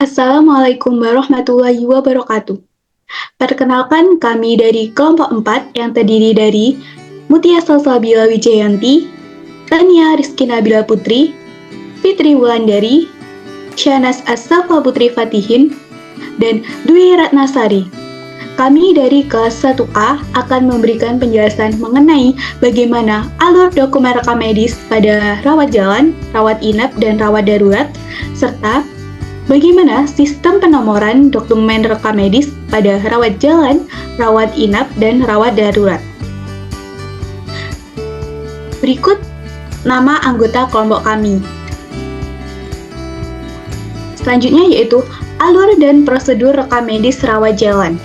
Assalamualaikum warahmatullahi wabarakatuh. Perkenalkan kami dari kelompok 4 yang terdiri dari Mutia Salsabila Wijayanti, Tania Rizky Nabila Putri, Fitri Wulandari, Syahnaz As-Safa Putri Fatihin, dan Dwi Ratnasari. Kami dari kelas 1A akan memberikan penjelasan mengenai bagaimana alur dokumen rekam medis pada rawat jalan, rawat inap, dan rawat darurat, serta bagaimana sistem penomoran dokumen rekam medis pada rawat jalan, rawat inap, dan rawat darurat. Berikut nama anggota kelompok kami. Selanjutnya yaitu alur dan prosedur rekam medis rawat jalan.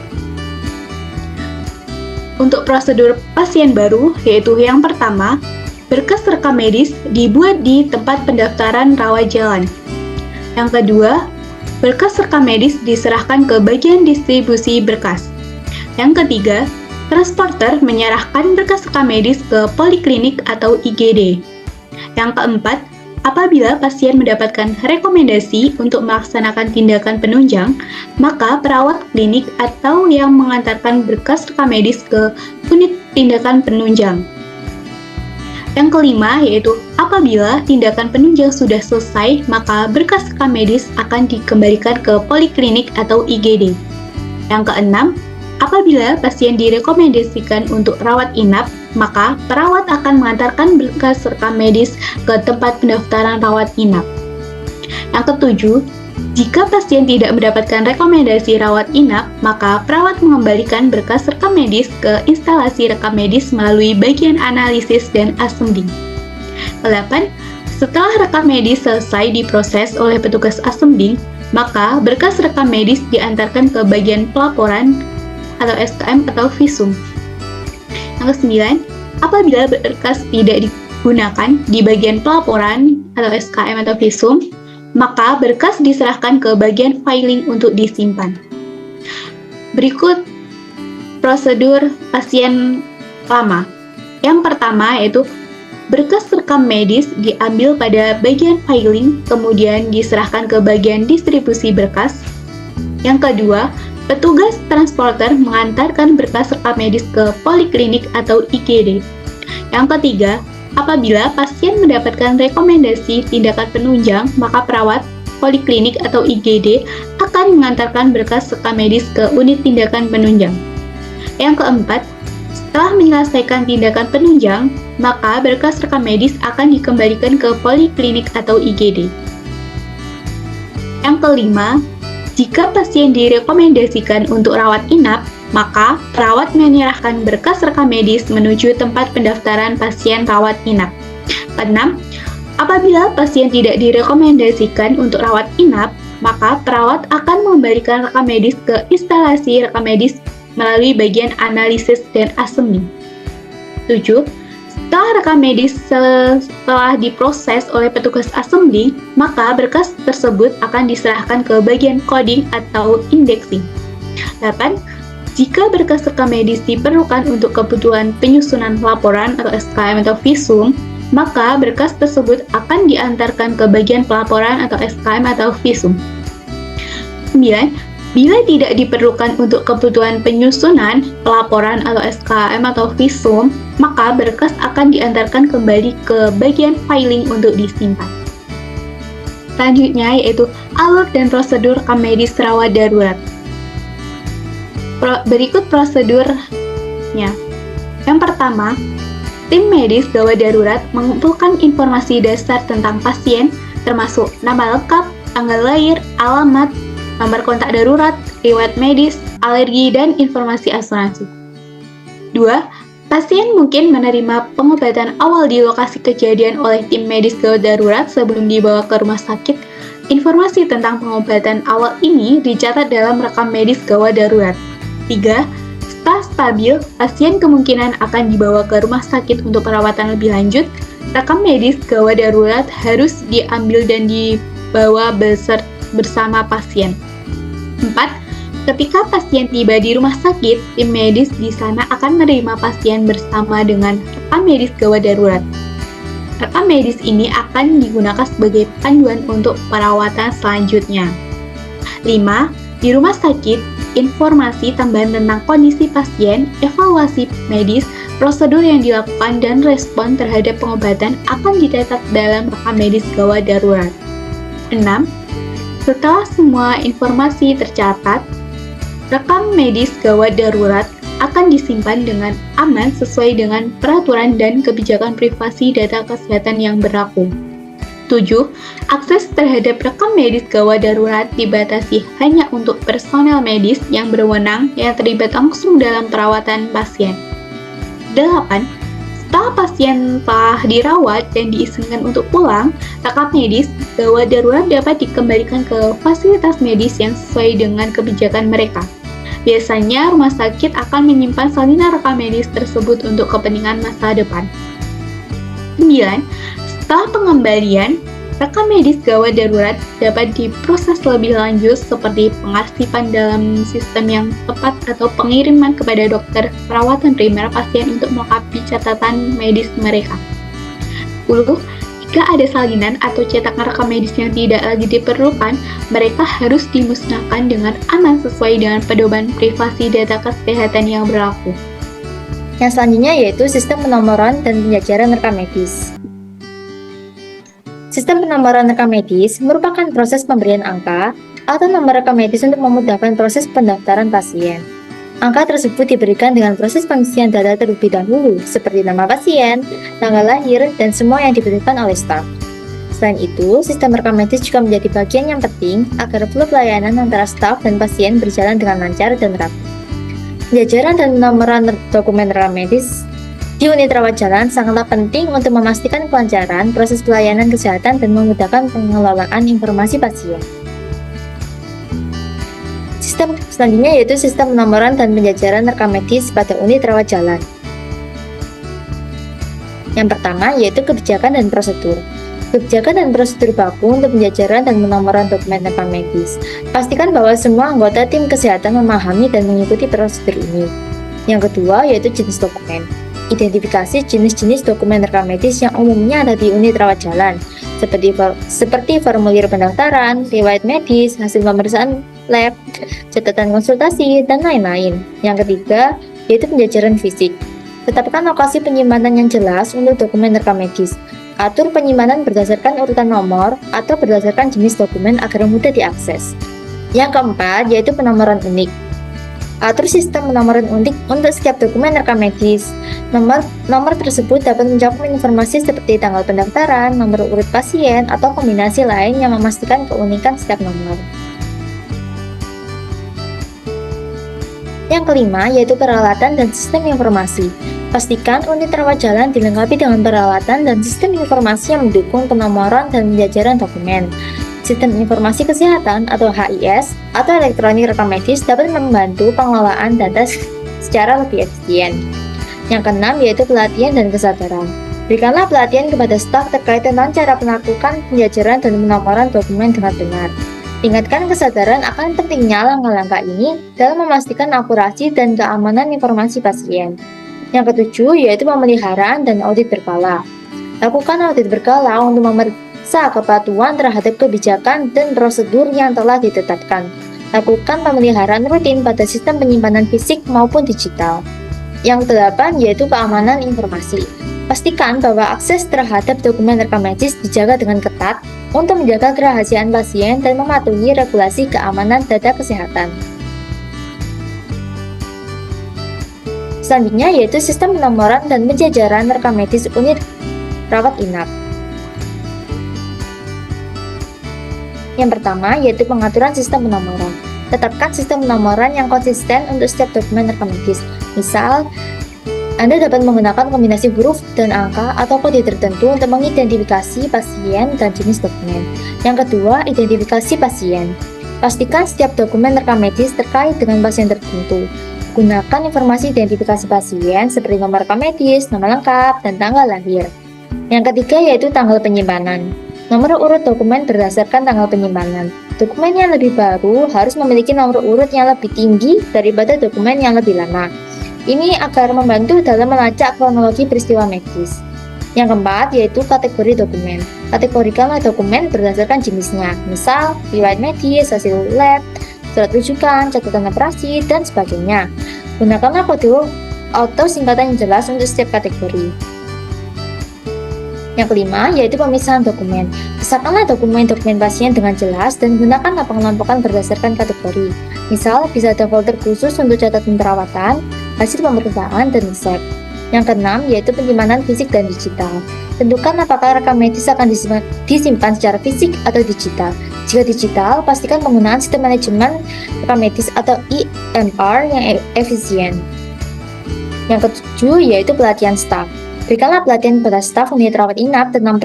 Untuk prosedur pasien baru, yaitu yang pertama, berkas rekam medis dibuat di tempat pendaftaran rawat jalan. Yang kedua, berkas rekam medis diserahkan ke bagian distribusi berkas. Yang ketiga, transporter menyerahkan berkas rekam medis ke poliklinik atau IGD. Yang keempat, apabila pasien mendapatkan rekomendasi untuk melaksanakan tindakan penunjang, maka perawat klinik atau yang mengantarkan berkas rekam medis ke unit tindakan penunjang. Yang kelima yaitu apabila tindakan penunjang sudah selesai, maka berkas rekam medis akan dikembalikan ke poliklinik atau IGD. Yang keenam, apabila pasien direkomendasikan untuk rawat inap, maka perawat akan mengantarkan berkas rekam medis ke tempat pendaftaran rawat inap. Yang ketujuh, jika pasien tidak mendapatkan rekomendasi rawat inap, maka perawat mengembalikan berkas rekam medis ke instalasi rekam medis melalui bagian analisis dan assembling. Kedelapan, setelah rekam medis selesai diproses oleh petugas assembling, maka berkas rekam medis diantarkan ke bagian pelaporan atau SKM atau visum. Yang kesembilan, apabila berkas tidak digunakan di bagian pelaporan atau SKM atau visum, maka berkas diserahkan ke bagian filing untuk disimpan. Berikut prosedur pasien lama. Yang pertama yaitu berkas rekam medis diambil pada bagian filing, kemudian diserahkan ke bagian distribusi berkas. Yang kedua, petugas transporter mengantarkan berkas rekam medis ke poliklinik atau IGD. Yang ketiga, apabila pasien mendapatkan rekomendasi tindakan penunjang, maka perawat poliklinik atau IGD akan mengantarkan berkas rekam medis ke unit tindakan penunjang. Yang keempat, setelah menyelesaikan tindakan penunjang, maka berkas rekam medis akan dikembalikan ke poliklinik atau IGD. Yang kelima, jika pasien direkomendasikan untuk rawat inap, maka perawat menyerahkan berkas rekam medis menuju tempat pendaftaran pasien rawat inap. Keenam, apabila pasien tidak direkomendasikan untuk rawat inap, maka perawat akan mengembalikan rekam medis ke instalasi rekam medis melalui bagian analisis dan assembling. 7. Setelah rekam medis setelah diproses oleh petugas assembly, maka berkas tersebut akan diserahkan ke bagian coding atau indexing. 8. Jika berkas rekam medis diperlukan untuk kebutuhan penyusunan laporan atau SKM atau visum, maka berkas tersebut akan diantarkan ke bagian pelaporan atau SKM atau visum. 9. Bila tidak diperlukan untuk kebutuhan penyusunan, pelaporan atau SKM atau visum, maka berkas akan diantarkan kembali ke bagian filing untuk disimpan. Selanjutnya yaitu alur dan prosedur rekam medis rawat darurat. Berikut prosedurnya. Yang pertama, tim medis gawat darurat mengumpulkan informasi dasar tentang pasien, termasuk nama lengkap, tanggal lahir, alamat, nomor kontak darurat, riwayat medis, alergi, dan informasi asuransi. 2. Pasien mungkin menerima pengobatan awal di lokasi kejadian oleh tim medis gawat darurat sebelum dibawa ke rumah sakit. Informasi tentang pengobatan awal ini dicatat dalam rekam medis gawat darurat. 3. Setelah stabil, pasien kemungkinan akan dibawa ke rumah sakit untuk perawatan lebih lanjut. Rekam medis gawat darurat harus diambil dan dibawa bersama pasien. 4. Ketika pasien tiba di rumah sakit, tim medis di sana akan menerima pasien bersama dengan rekam medis gawat darurat. Rekam medis ini akan digunakan sebagai panduan untuk perawatan selanjutnya. 5. Di rumah sakit, informasi tambahan tentang kondisi pasien, evaluasi medis, prosedur yang dilakukan, dan respon terhadap pengobatan akan dicatat dalam rekam medis gawat darurat. 6. Setelah semua informasi tercatat, rekam medis gawat darurat akan disimpan dengan aman sesuai dengan peraturan dan kebijakan privasi data kesehatan yang berlaku. 7. Akses terhadap rekam medis gawat darurat dibatasi hanya untuk personel medis yang berwenang yang terlibat langsung dalam perawatan pasien. 8. Setelah pasien telah dirawat dan diizinkan untuk pulang, rekam medis gawat darurat dapat dikembalikan ke fasilitas medis yang sesuai dengan kebijakan mereka. Biasanya, rumah sakit akan menyimpan salinan rekam medis tersebut untuk kepentingan masa depan. 9. Setelah pengembalian, rekam medis gawat darurat dapat diproses lebih lanjut seperti pengarsipan dalam sistem yang tepat atau pengiriman kepada dokter perawatan primer pasien untuk melengkapi catatan medis mereka. 10. Jika ada salinan atau cetakan rekam medis yang tidak lagi diperlukan, mereka harus dimusnahkan dengan aman sesuai dengan pedoman privasi data kesehatan yang berlaku. Yang selanjutnya yaitu sistem penomoran dan penjajaran rekam medis. Sistem penomoran rekam medis merupakan proses pemberian angka atau nomor rekam medis untuk memudahkan proses pendaftaran pasien. Angka tersebut diberikan dengan proses pengisian data terlebih dahulu, seperti nama pasien, tanggal lahir, dan semua yang dibutuhkan oleh staf. Selain itu, sistem rekam medis juga menjadi bagian yang penting agar flow pelayanan antara staf dan pasien berjalan dengan lancar dan rapi. Penjajaran dan penomoran dokumen rekam medis di unit rawat jalan sangatlah penting untuk memastikan kelancaran proses pelayanan kesehatan dan memudahkan pengelolaan informasi pasien. Sistem selanjutnya yaitu sistem penomoran dan penjajaran rekam medis pada unit rawat jalan. Yang pertama yaitu kebijakan dan prosedur. Kebijakan dan prosedur baku untuk penjajaran dan penomoran dokumen rekam medis. Pastikan bahwa semua anggota tim kesehatan memahami dan mengikuti prosedur ini. Yang kedua yaitu jenis dokumen. Identifikasi jenis-jenis dokumen rekam medis yang umumnya ada di unit rawat jalan, seperti formulir pendaftaran, riwayat medis, hasil pemeriksaan lab, catatan konsultasi, dan lain-lain. Yang ketiga, yaitu penjajaran fisik. Tetapkan lokasi penyimpanan yang jelas untuk dokumen rekam medis. Atur penyimpanan berdasarkan urutan nomor atau berdasarkan jenis dokumen agar mudah diakses. Yang keempat, yaitu penomoran unik. Atur sistem penomoran unik untuk setiap dokumen rekam medis. Nomor tersebut dapat mencakup informasi seperti tanggal pendaftaran, nomor urut pasien, atau kombinasi lain yang memastikan keunikan setiap nomor. Yang kelima, yaitu peralatan dan sistem informasi. Pastikan unit rawat jalan dilengkapi dengan peralatan dan sistem informasi yang mendukung penomoran dan penjajaran dokumen. Sistem Informasi Kesehatan atau HIS atau elektronik rekam medis dapat membantu pengelolaan data secara lebih efisien. Yang keenam yaitu pelatihan dan kesadaran. Berikanlah pelatihan kepada staf terkait tentang cara melakukan penjajaran dan penomoran dokumen dengan benar. Tingkatkan kesadaran akan pentingnya langkah-langkah ini dalam memastikan akurasi dan keamanan informasi pasien. Yang ketujuh yaitu pemeliharaan dan audit berkala. Lakukan audit berkala untuk memeriksa kepatuhan terhadap kebijakan dan prosedur yang telah ditetapkan. Lakukan pemeliharaan rutin pada sistem penyimpanan fisik maupun digital. Yang kedelapan yaitu keamanan informasi. Pastikan bahwa akses terhadap dokumen rekam medis dijaga dengan ketat untuk menjaga kerahasiaan pasien dan mematuhi regulasi keamanan data kesehatan. Selanjutnya yaitu sistem penomoran dan penjajaran rekam medis unit rawat inap. Yang pertama yaitu pengaturan sistem penomoran. Tetapkan sistem penomoran yang konsisten untuk setiap dokumen rekam medis. Misal, Anda dapat menggunakan kombinasi huruf dan angka atau kode tertentu untuk mengidentifikasi pasien dan jenis dokumen. Yang kedua, identifikasi pasien. Pastikan setiap dokumen rekam medis terkait dengan pasien tertentu. Gunakan informasi identifikasi pasien seperti nomor rekam medis, nama lengkap, dan tanggal lahir. Yang ketiga yaitu tanggal penyimpanan. Nomor urut dokumen berdasarkan tanggal penyimpanan. Dokumen yang lebih baru harus memiliki nomor urut yang lebih tinggi daripada dokumen yang lebih lama. Ini agar membantu dalam melacak kronologi peristiwa medis. Yang keempat yaitu kategori dokumen. Kategorikanlah dokumen berdasarkan jenisnya, misal riwayat medis, hasil lab, surat rujukan, catatan operasi, dan sebagainya. Gunakanlah kode auto singkatan yang jelas untuk setiap kategori. Yang kelima, yaitu pemisahan dokumen. Pisahkanlah dokumen-dokumen pasien dengan jelas dan gunakanlah pengelompokan berdasarkan kategori. Misal, bisa ada folder khusus untuk catatan perawatan, hasil pemeriksaan, dan resep. Yang keenam, yaitu penyimpanan fisik dan digital. Tentukan apakah rekam medis akan disimpan secara fisik atau digital. Jika digital, pastikan penggunaan sistem manajemen rekam medis atau EMR yang efisien. Yang ketujuh, yaitu pelatihan staf. Berikanlah pelatihan kepada staf unit rawat inap tentang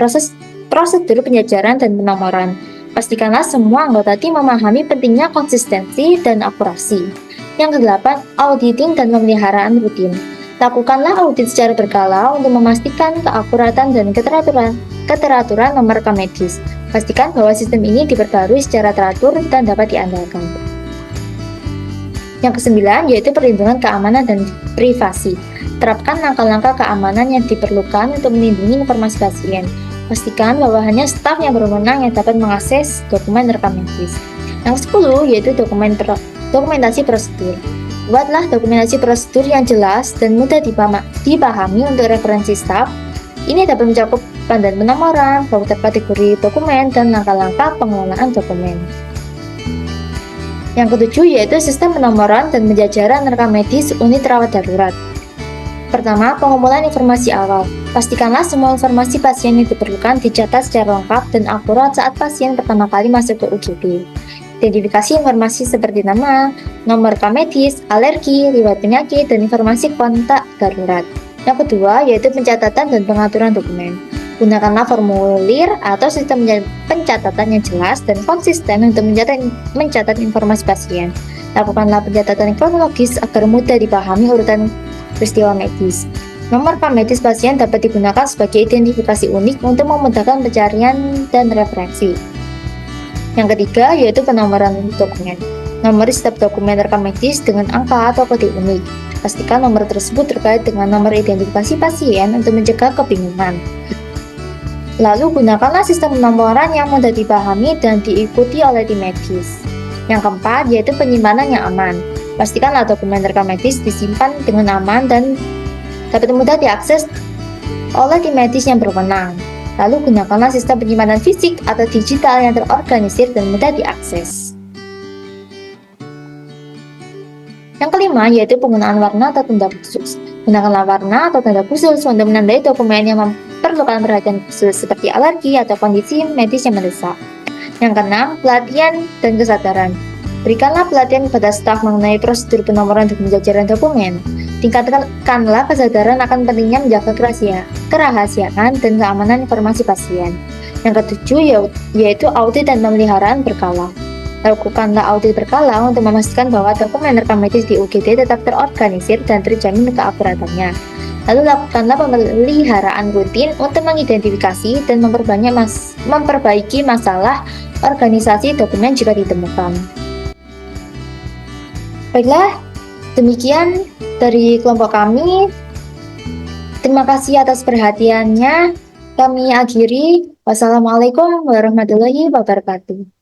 prosedur penjajaran dan penomoran. Pastikanlah semua anggota tim memahami pentingnya konsistensi dan akurasi. Yang kedelapan, auditing dan pemeliharaan rutin. Lakukanlah audit secara berkala untuk memastikan keakuratan dan keteraturan nomor rekam medis. Pastikan bahwa sistem ini diperbarui secara teratur dan dapat diandalkan. Yang kesembilan, yaitu perlindungan keamanan dan privasi. Terapkan langkah-langkah keamanan yang diperlukan untuk melindungi informasi pasien. Pastikan bahwa hanya staf yang berwenang yang dapat mengakses dokumen rekam medis. Yang ke-10, yaitu dokumentasi prosedur. Buatlah dokumentasi prosedur yang jelas dan mudah dipahami untuk referensi staf. Ini dapat mencakup panduan penomoran, daftar kategori dokumen, dan langkah-langkah pengelolaan dokumen. Yang ke-7, yaitu sistem penomoran dan penjajaran rekam medis unit rawat darurat. Pertama, pengumpulan informasi awal. Pastikanlah semua informasi pasien yang diperlukan dicatat secara lengkap dan akurat saat pasien pertama kali masuk ke UGD. Identifikasi informasi seperti nama, nomor rekam medis, alergi, riwayat penyakit, dan informasi kontak darurat. Yang kedua, yaitu pencatatan dan pengaturan dokumen. Gunakanlah formulir atau sistem pencatatan yang jelas dan konsisten untuk mencatat informasi pasien. Lakukanlah pencatatan kronologis agar mudah dipahami urutan peristiwa medis. Nomor rekam medis pasien dapat digunakan sebagai identifikasi unik untuk memudahkan pencarian dan referensi. Yang ketiga, yaitu penomoran dokumen. Nomori setiap dokumen rekam medis dengan angka atau kode unik. Pastikan nomor tersebut terkait dengan nomor identifikasi pasien untuk mencegah kebingungan. Lalu gunakanlah sistem penomoran yang mudah dipahami dan diikuti oleh tim medis. Yang keempat, yaitu penyimpanan yang aman. Pastikanlah dokumen rekam medis disimpan dengan aman dan dapat mudah diakses oleh tim medis yang berwenang. Lalu gunakanlah sistem penyimpanan fisik atau digital yang terorganisir dan mudah diakses. Yang kelima, yaitu penggunaan warna atau tanda khusus. Gunakanlah warna atau tanda khusus untuk menandai dokumen yang memerlukan perhatian khusus seperti alergi atau kondisi medis yang mendesak. Yang keenam, pelatihan dan kesadaran. Berikanlah pelatihan kepada staf mengenai prosedur penomoran dan penjajaran dokumen. Tingkatkanlah kesadaran akan pentingnya menjaga kerahasiaan dan keamanan informasi pasien. Yang ketujuh, yaitu audit dan pemeliharaan berkala. Lakukanlah audit berkala untuk memastikan bahwa dokumen rekam medis di UGD tetap terorganisir dan terjamin keakuratannya. Lalu lakukanlah pemeliharaan rutin untuk mengidentifikasi dan memperbaiki masalah organisasi dokumen jika ditemukan. Baiklah, demikian dari kelompok kami. Terima kasih atas perhatiannya. Kami akhiri. Wassalamualaikum warahmatullahi wabarakatuh.